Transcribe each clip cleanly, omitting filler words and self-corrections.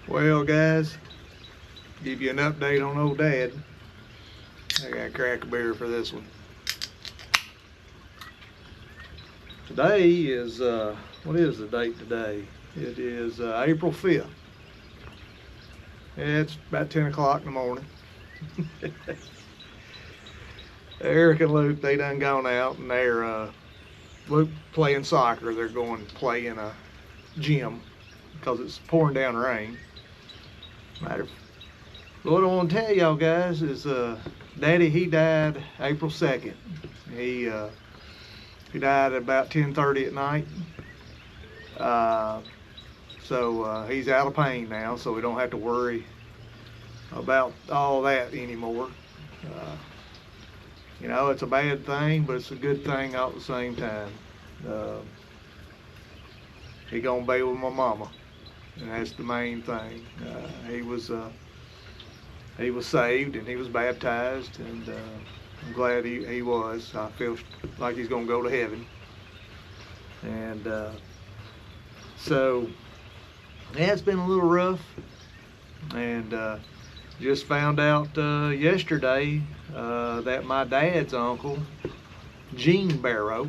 Well, guys, give you an update on old Dad. I got to crack a beer for this one. Today is, what is the date today? It is April 5th. It's about 10 o'clock in the morning. Eric and Luke, they done gone out and they're, Luke playing soccer. They're going to play in a gym because it's pouring down rain. What I want to tell y'all guys is Daddy, he died April 2nd. He died at about 10:30 at night. So he's out of pain now, so we don't have to worry about all that anymore. You know, it's a bad thing, but it's a good thing all at the same time. He gonna be with my mama, and that's the main thing. He was saved and he was baptized, and I'm glad he was. I feel like he's gonna go to heaven. And so yeah, it's been a little rough, and just found out yesterday that my dad's uncle, Gene Barrow,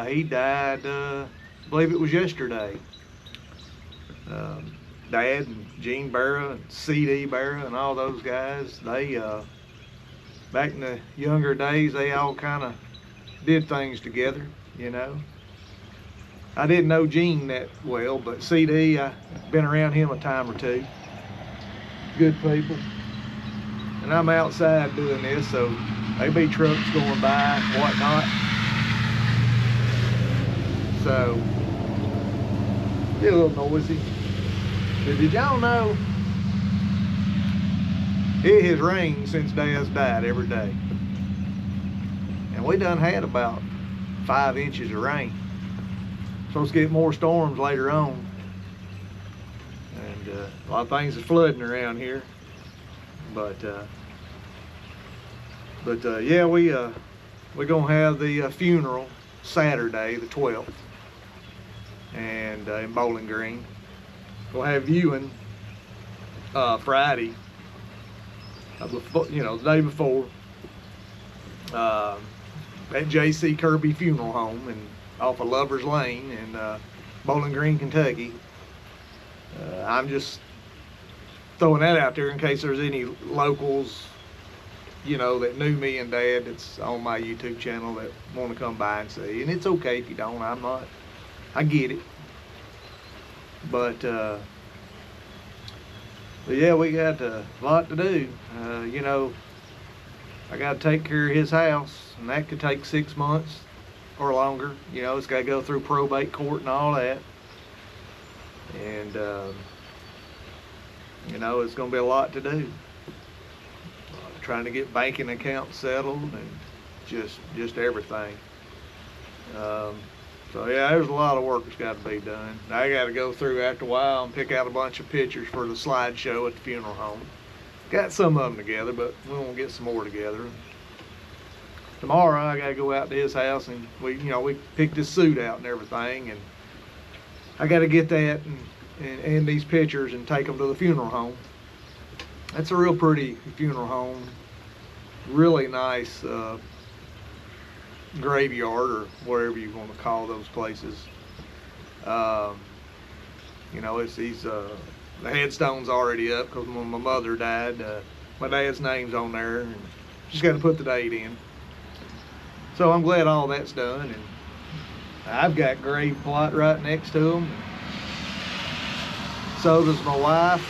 he died, I believe it was yesterday. Dad and Gene Barrow and C.D. Barrow and all those guys, they, back in the younger days, they all kind of did things together, you know. I didn't know Gene that well, but C.D., I've been around him a time or two. Good people. And I'm outside doing this, so there be trucks going by and whatnot. So, get a little noisy. But did y'all know it has rained since Dad's died every day? And we done had about 5 inches of rain. Supposed to get more storms later on. And a lot of things are flooding around here. But yeah, we're gonna have the funeral Saturday, the 12th, and in Bowling Green. We'll have viewing Friday, before, you know, the day before, at J.C. Kirby Funeral Home and off of Lovers Lane in Bowling Green, Kentucky. I'm just throwing that out there in case there's any locals, you know, that knew me and Dad that's on my YouTube channel that want to come by and see. And it's okay if you don't. I get it. But yeah, we got a lot to do. You know, I got to take care of his house, and that could take 6 months or longer. You know, it's got to go through probate court and all that. And you know, it's going to be a lot to do. Trying to get banking accounts settled and just everything. So yeah, there's a lot of work that's got to be done. I got to go through after a while and pick out a bunch of pictures for the slideshow at the funeral home. Got some of them together, but we want to get some more together. Tomorrow I got to go out to his house, and we picked his suit out and everything, and I got to get that and these pictures and take them to the funeral home. That's a real pretty funeral home. Really nice graveyard, or whatever you want to call those places. You know, it's these the headstone's already up because when my mother died, my dad's name's on there, and just got to put the date in. So I'm glad all that's done, and I've got grave plot right next to them. So does my wife.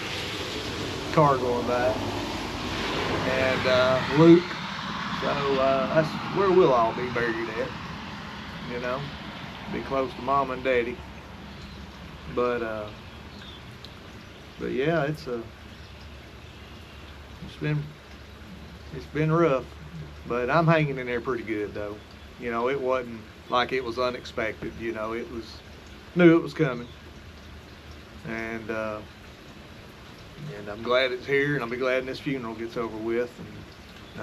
Car going by, and Luke. So that's where we'll all be buried at, you know, be close to Mom and Daddy. But yeah, it's been rough, but I'm hanging in there pretty good though. You know, it wasn't like it was unexpected. You know, knew it was coming, and I'm glad it's here, and I'll be glad when this funeral gets over with, and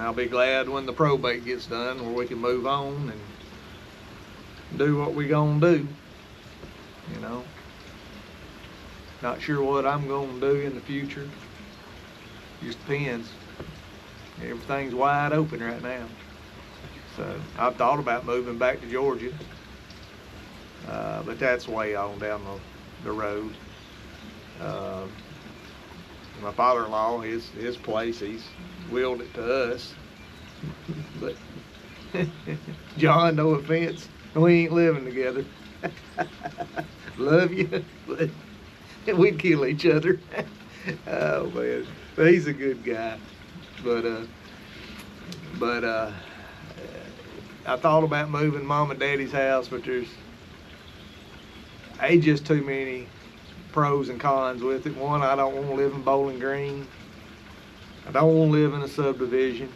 I'll be glad when the probate gets done, where we can move on and do what we gonna do, you know. Not sure what I'm gonna do in the future. Just depends. Everything's wide open right now. So I've thought about moving back to Georgia, but that's way on down the road. My father-in-law, his place, he's willed it to us. But John, no offense, we ain't living together. Love you, but we'd kill each other. Oh man, but he's a good guy. But I thought about moving Mom and Daddy's house, but there's just too many pros and cons with it. One, I don't want to live in Bowling Green. I don't want to live in a subdivision.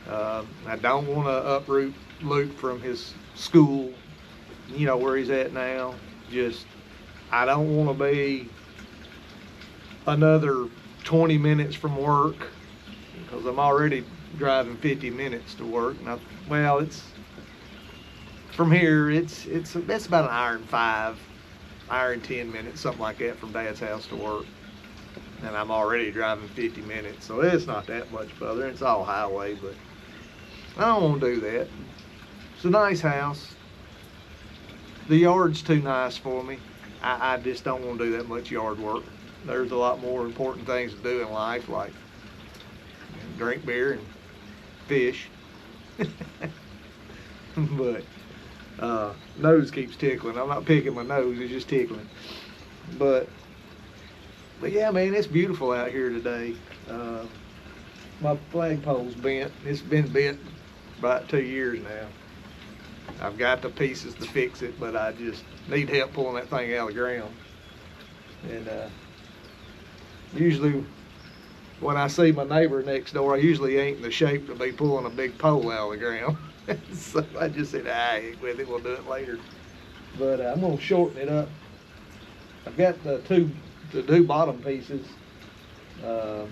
I don't want to uproot Luke from his school, you know, where he's at now. Just, I don't want to be another 20 minutes from work, because I'm already driving 50 minutes to work. Well, it's from here, that's about an hour and 5, hour and 10 minutes, something like that, from Dad's house to work. And I'm already driving 50 minutes, so it's not that much further. It's all highway, but I don't want to do that. It's a nice house. The yard's too nice for me. I just don't want to do that much yard work. There's a lot more important things to do in life, like drink beer and fish. But nose keeps tickling. I'm not picking my nose, it's just tickling. But yeah, man, it's beautiful out here today. My flagpole's bent. It's been bent about 2 years now. I've got the pieces to fix it, but I just need help pulling that thing out of the ground. And usually when I see my neighbor next door, I usually ain't in the shape to be pulling a big pole out of the ground. So I just said, heck with it, we'll do it later. But I'm gonna shorten it up. I've got the two bottom pieces, and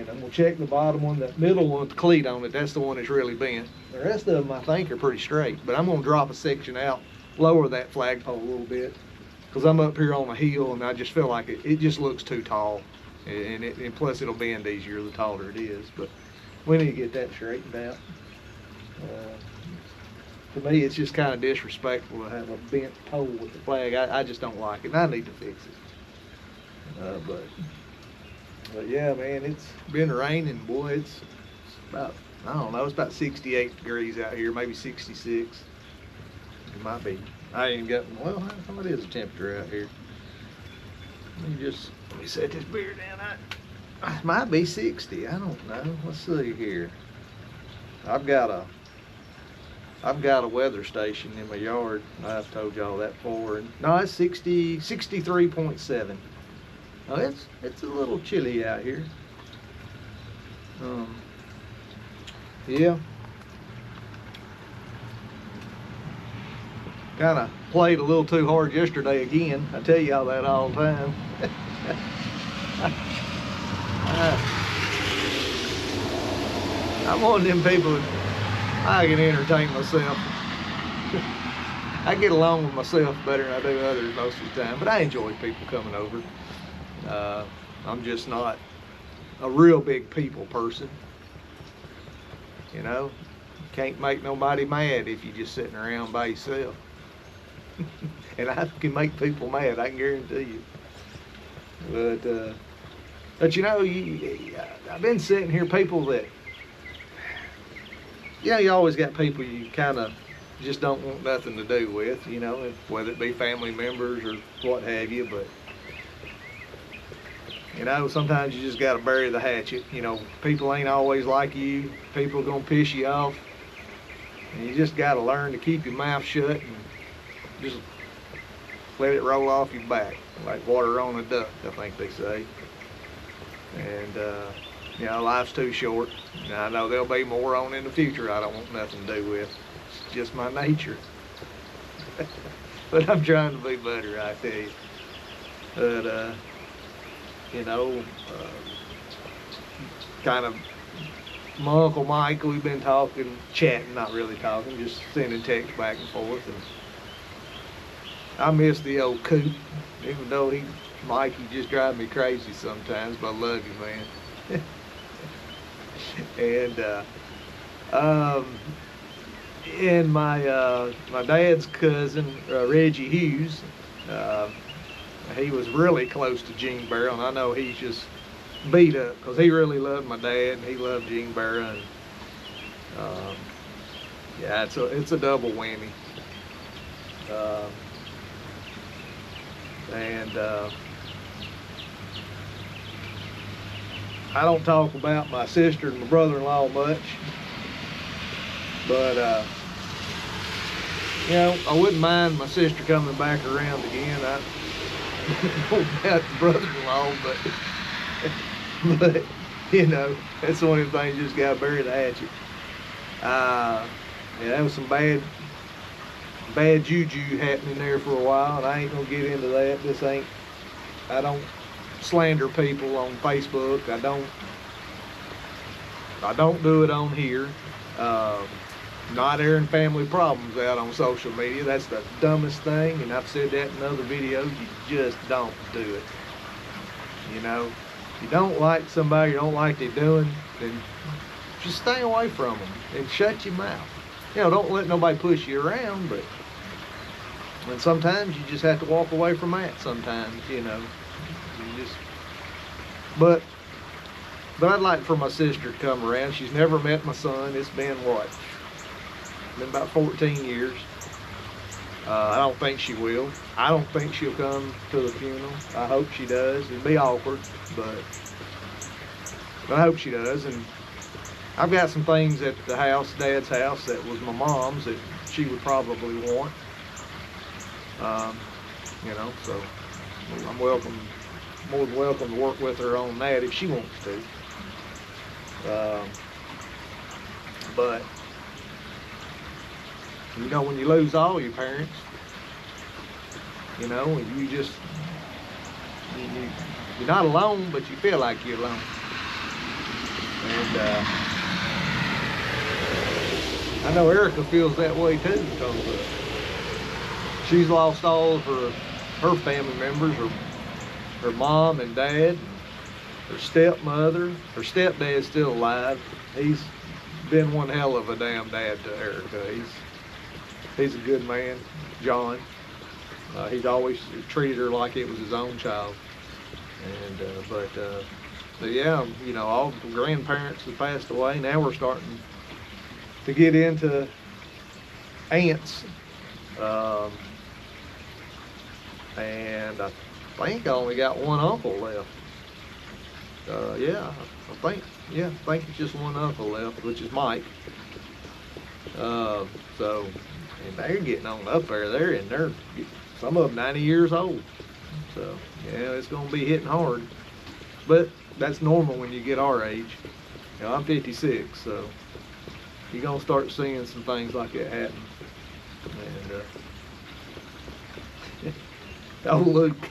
I'm gonna check the bottom one. The middle one with the cleat on it, that's the one that's really bent. The rest of them I think are pretty straight, but I'm gonna drop a section out, lower that flagpole a little bit, because I'm up here on a hill and I just feel like it just looks too tall, and plus it'll bend easier the taller it is. But we need to get that straightened out. To me, it's just kind of disrespectful to have a bent pole with the flag. I just don't like it, and I need to fix it. But yeah, man, it's been raining, boy. It's about, I don't know, it's about 68 degrees out here, maybe 66. It might be. I ain't got, well, what is the temperature out here? Let me set this beer down. It might be 60, I don't know. Let's see here. I've got a weather station in my yard. I've told y'all that before. No, it's 63.7. Oh, it's a little chilly out here. Yeah. Kind of played a little too hard yesterday again. I tell y'all that all the time. I'm one of them people that I can entertain myself. I get along with myself better than I do others most of the time, but I enjoy people coming over. I'm just not a real big people person. You know, can't make nobody mad if you're just sitting around by yourself. And I can make people mad, I can guarantee you. But you know, I've been sitting here, people that, yeah, you always got people you kind of just don't want nothing to do with, you know, whether it be family members or what have you. But you know, sometimes you just got to bury the hatchet. You know, people ain't always like you. People are gonna piss you off, and you just got to learn to keep your mouth shut and just let it roll off your back like water on a duck, I think they say. And you know, life's too short. And I know there'll be more on in the future I don't want nothing to do with. It's just my nature. But I'm trying to be better, I tell you. But you know, kind of my Uncle Mike, we've been talking, chatting, not really talking, just sending texts back and forth. And I miss the old coop, Even though Mike, he just drives me crazy sometimes, but I love you, man. And and my dad's cousin, Reggie Hughes, he was really close to Gene Barrow, and I know he's just beat up because he really loved my dad and he loved Gene Barrow. And yeah, it's a double whammy. And I don't talk about my sister and my brother-in-law much, but you know, I wouldn't mind my sister coming back around again. I don't about the brother-in-law, but you know, that's one of the things you just got to bury the hatchet. Yeah, that was some bad juju happening there for a while, and I ain't gonna get into that. I don't slander people on Facebook. I don't do it on here. Not airing family problems out on social media. That's the dumbest thing, and I've said that in other videos. You just don't do it. You know, if you don't like somebody, you don't like what they're doing, then just stay away from them and shut your mouth. You know, don't let nobody push you around, but and sometimes you just have to walk away from that sometimes, you know. But I'd like for my sister to come around. She's never met my son. It's been what? Been about 14 years. I don't think she will. I don't think she'll come to the funeral. I hope she does. It'd be awkward, but I hope she does. And I've got some things at the house, Dad's house, that was my mom's that she would probably want. You know, so I'm more than welcome to work with her on that if she wants to. But you know, when you lose all your parents, you know, you're not alone, but you feel like you're alone. And I know Erica feels that way too, because she's lost all of her family members, her mom and dad, her stepmother. Her stepdad's still alive. He's been one hell of a damn dad to Erica. He's a good man, John. He's always treated her like it was his own child. And but yeah, you know, all the grandparents have passed away. Now we're starting to get into aunts. And I think I only got one uncle left. Yeah, I think it's just one uncle left, which is Mike. So, and they're getting on up there. They're some of them 90 years old. So, yeah, it's gonna be hitting hard. But that's normal when you get our age. You know, I'm 56, so you're gonna start seeing some things like that happen. And oh, Luke,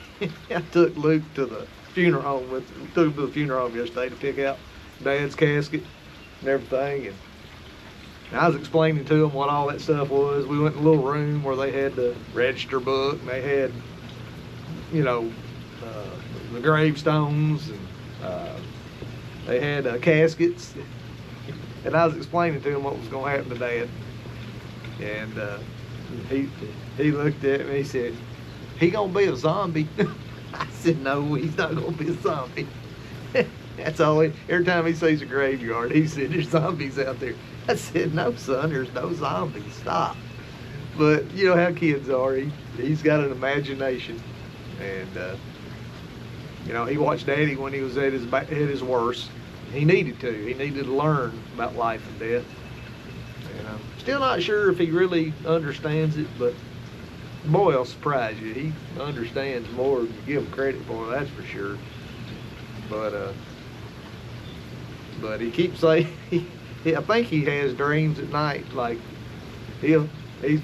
I took Luke to the funeral home took him to the funeral home yesterday to pick out Dad's casket and everything. And I was explaining to him what all that stuff was. We went in a little room where they had the register book, and they had, you know, the gravestones, and they had caskets. And I was explaining to him what was going to happen to Dad. And he looked at me and he said, "He gonna be a zombie?" I said, "No, he's not gonna be a zombie." That's all. Every time he sees a graveyard, he said, "There's zombies out there." I said, "No, son, there's no zombies. Stop." But you know how kids are. He's got an imagination, and you know, he watched Daddy when he was at his worst. He needed to. He needed to learn about life and death. And I'm still not sure if he really understands it, but boy, I'll surprise you. He understands more than you give him credit for, that's for sure. But he keeps saying, I think he has dreams at night. Like he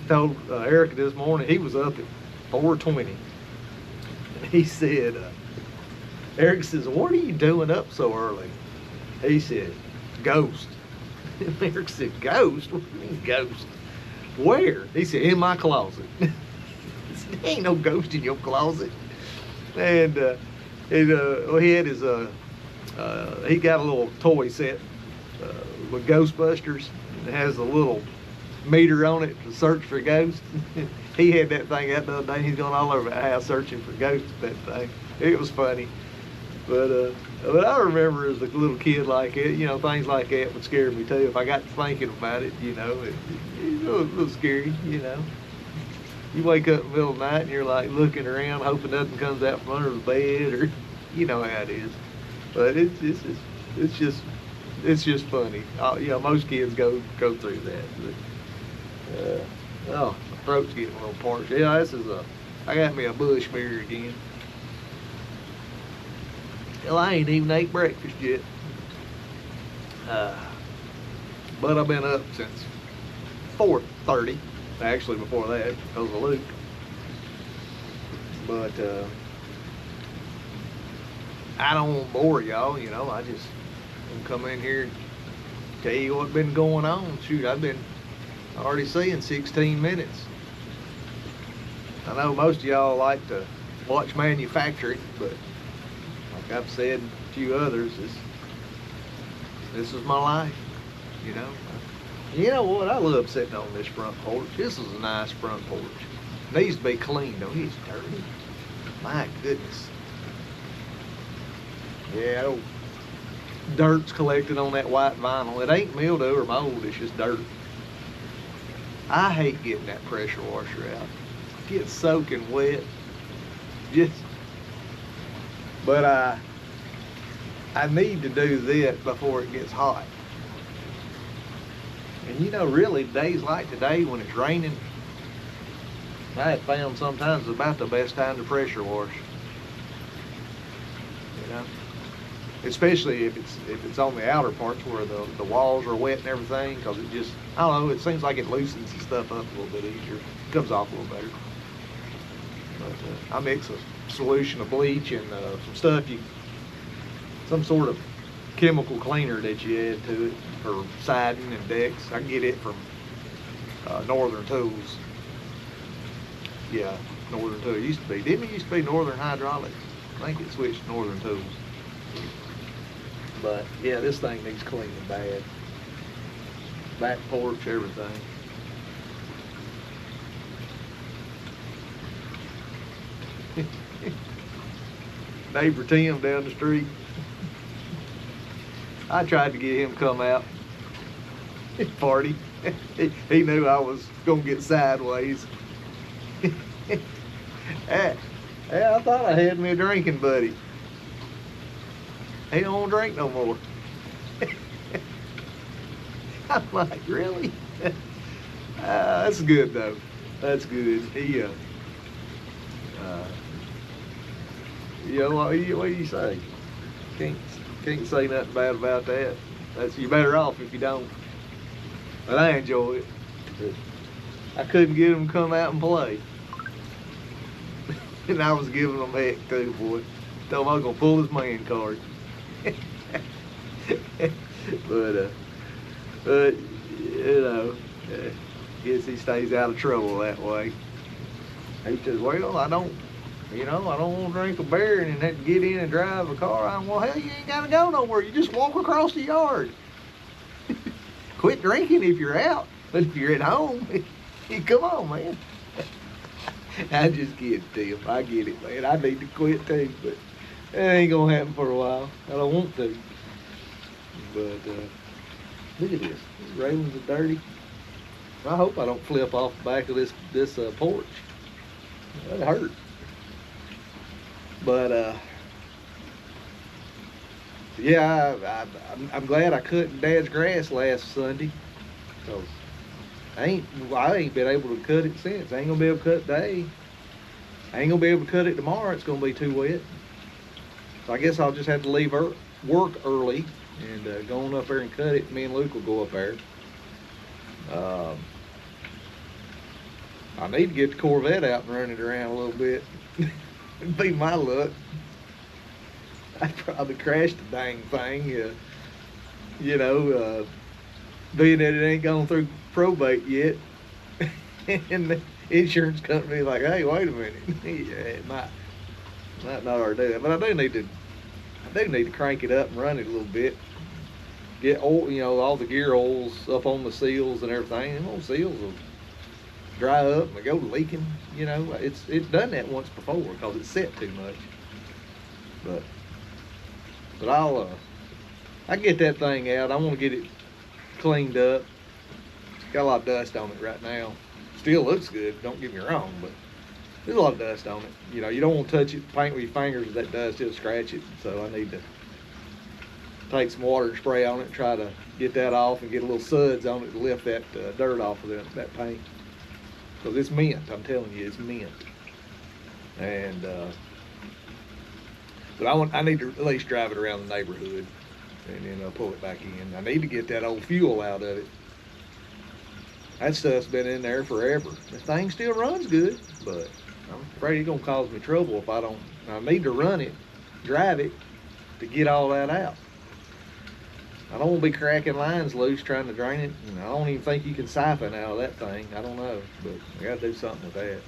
told Erica this morning he was up at 4:20. And he said, Erica says, "What are you doing up so early?" He said, "Ghost." And Erica said, "Ghost? What do you mean ghost? Where?" He said, "In my closet." There ain't no ghost in your closet. And well, he had his he got a little toy set with Ghostbusters. It has a little meter on it to search for ghosts. He had that thing out the other day. He's going all over the house searching for ghosts. That thing. It was funny. But I remember as a little kid like it, you know, things like that would scare me too. If I got to thinking about it, you know, it was a little scary, you know. You wake up in the middle of the night and you're like looking around, hoping nothing comes out from under the bed, or you know how it is. But it's just funny. You know, most kids go through that. But, oh, my throat's getting a little parched. Yeah, I got me a bush mirror again. Well, I ain't even ate breakfast yet. But I've been up since 4:30. Actually, before that, because of Luke. But I don't want to bore y'all, you know. I just want to come in here and tell you what's been going on. Shoot, I've been already seeing 16 minutes. I know most of y'all like to watch manufacturing, but like I've said a few others, this is my life, you know. You know what? I love sitting on this front porch. This is a nice front porch. Needs to be cleaned though. It's dirty. My goodness. Yeah, old dirt's collected on that white vinyl. It ain't mildew or mold, it's just dirt. I hate getting that pressure washer out. It gets soaking wet. But I need to do that before it gets hot. And you know, really, days like today when it's raining, I have found sometimes it's about the best time to pressure wash. You know, especially if it's on the outer parts where the walls are wet and everything, because it just, I don't know, it seems like it loosens the stuff up a little bit easier. It comes off a little better. But I mix a solution of bleach and some stuff, some sort of chemical cleaner that you add to it for siding and decks. I get it from Northern Tools. Yeah, Northern Tools. It used to be. Didn't it used to be Northern Hydraulics? I think it switched to Northern Tools. But yeah, this thing needs cleaning bad. Back porch, everything. Neighbor Tim down the street. I tried to get him to come out and party. He knew I was gonna get sideways. Yeah, I thought I had me a drinking buddy. He don't want to drink no more. I'm like, really? That's good though. That's good. He, you know what do you say? Can't say nothing bad about that. You're better off if you don't. But I enjoy it. But I couldn't get him to come out and play. And I was giving him heck too, boy. Told him I was gonna pull his man card. but you know, guess he stays out of trouble that way. He says, well, I don't want to drink a beer and have to get in and drive a car. Well, hell, you ain't got to go nowhere. You just walk across the yard. Quit drinking if you're out. But if you're at home, come on, man. I just kidding, Tim. I get it, man. I need to quit too, but it ain't going to happen for a while. I don't want to. But look at this. These railings are dirty. I hope I don't flip off the back of this porch. That'd hurt. But yeah, I'm glad I cut Dad's grass last Sunday, cause I ain't been able to cut it since. I ain't gonna be able to cut it today. I ain't gonna be able to cut it tomorrow. It's gonna be too wet. So I guess I'll just have to leave work early and go on up there and cut it. Me and Luke will go up there. I need to get the Corvette out and run it around a little bit. It'd be my luck. I'd probably crash the dang thing, you know, being that it ain't gone through probate yet. And the insurance company like, hey, wait a minute. Yeah, Might not already do that, but I do need to crank it up and run it a little bit. Get oil, all the gear oils up on the seals and everything. And those seals will dry up and they go leaking. It's done that once before because it's set too much. But I get that thing out. I want to get it cleaned up. It's got a lot of dust on it right now. Still looks good, don't get me wrong, but there's a lot of dust on it. You don't want to touch it, paint with your fingers, that dust, it'll scratch it. So I need to take some water and spray on it and try to get that off and get a little suds on it to lift that dirt off of that paint. Because it's mint, I'm telling you, it's mint. And but I need to at least drive it around the neighborhood and then pull it back in. I need to get that old fuel out of it. That stuff's been in there forever. The thing still runs good, but I'm afraid it's gonna cause me trouble if I don't. I need to run it, drive it, to get all that out. I don't want to be cracking lines loose trying to drain it. I don't even think you can siphon out of that thing. I don't know, but I got to do something with that.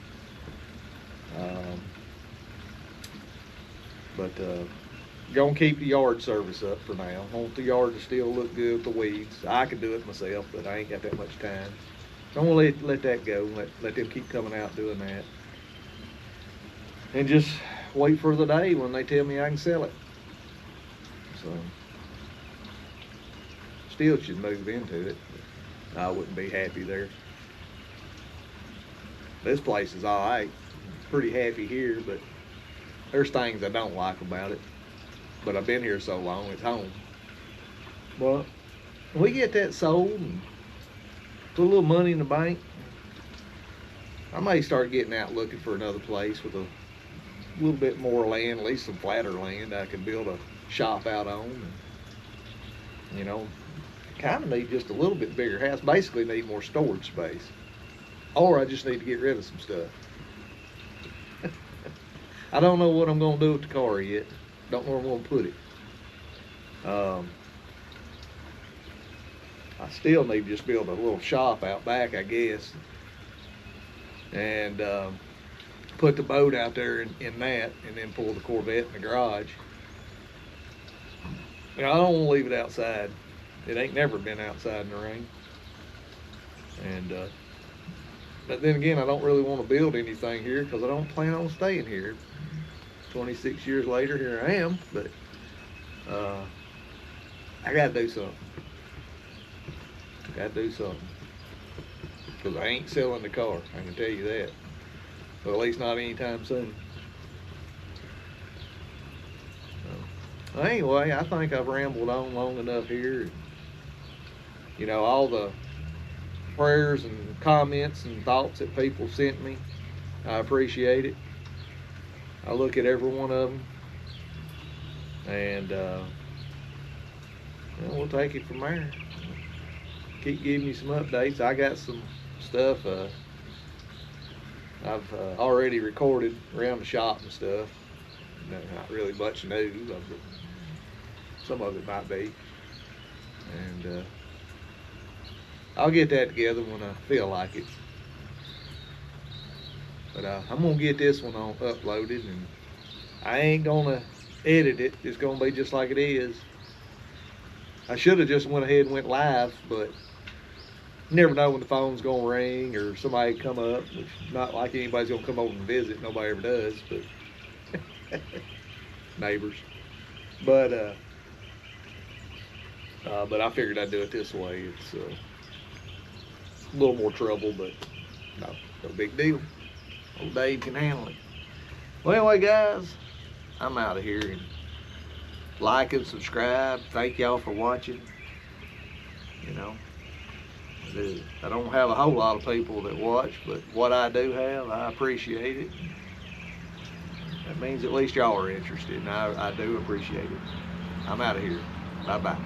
Gonna keep the yard service up for now. I want the yard to still look good with the weeds. I could do it myself, but I ain't got that much time. Don't want to let that go. Let them keep coming out doing that. And just wait for the day when they tell me I can sell it. So, still should move into it. I wouldn't be happy there. This place is all right. Pretty happy here, but there's things I don't like about it. But I've been here so long, it's home. Well, when we get that sold and put a little money in the bank, I may start getting out looking for another place with a little bit more land, at least some flatter land I can build a shop out on. And, kind of need just a little bit bigger house. Basically need more storage space. Or I just need to get rid of some stuff. I don't know what I'm going to do with the car yet. Don't know where I'm going to put it. I still need to just build a little shop out back, I guess. And put the boat out there in that, and then pull the Corvette in the garage. I don't want to leave it outside. It ain't never been outside in the rain. And but then again, I don't really want to build anything here because I don't plan on staying here. 26 years later, here I am, but I gotta do something. Gotta do something. Because I ain't selling the car, I can tell you that. Well, at least not anytime soon. Well, anyway, I think I've rambled on long enough here. All the prayers and comments and thoughts that people sent me, I appreciate it. I look at every one of them, and we'll take it from there. Keep giving you some updates. I got some stuff I've already recorded around the shop and stuff. Not really much new, but some of it might be. And I'll get that together when I feel like it. But I'm gonna get this one uploaded, and I ain't gonna edit it. It's gonna be just like it is. I should have just went ahead and went live, but you never know when the phone's gonna ring or somebody come up. Which not like anybody's gonna come over and visit. Nobody ever does, but neighbors. But I figured I'd do it this way. It's a little more trouble, but no big deal. Old Dave can handle it. Well, anyway, guys, I'm out of here. And like and subscribe. Thank y'all for watching. I don't have a whole lot of people that watch, but what I do have, I appreciate it. That means at least y'all are interested, and I do appreciate it. I'm out of here. Bye-bye.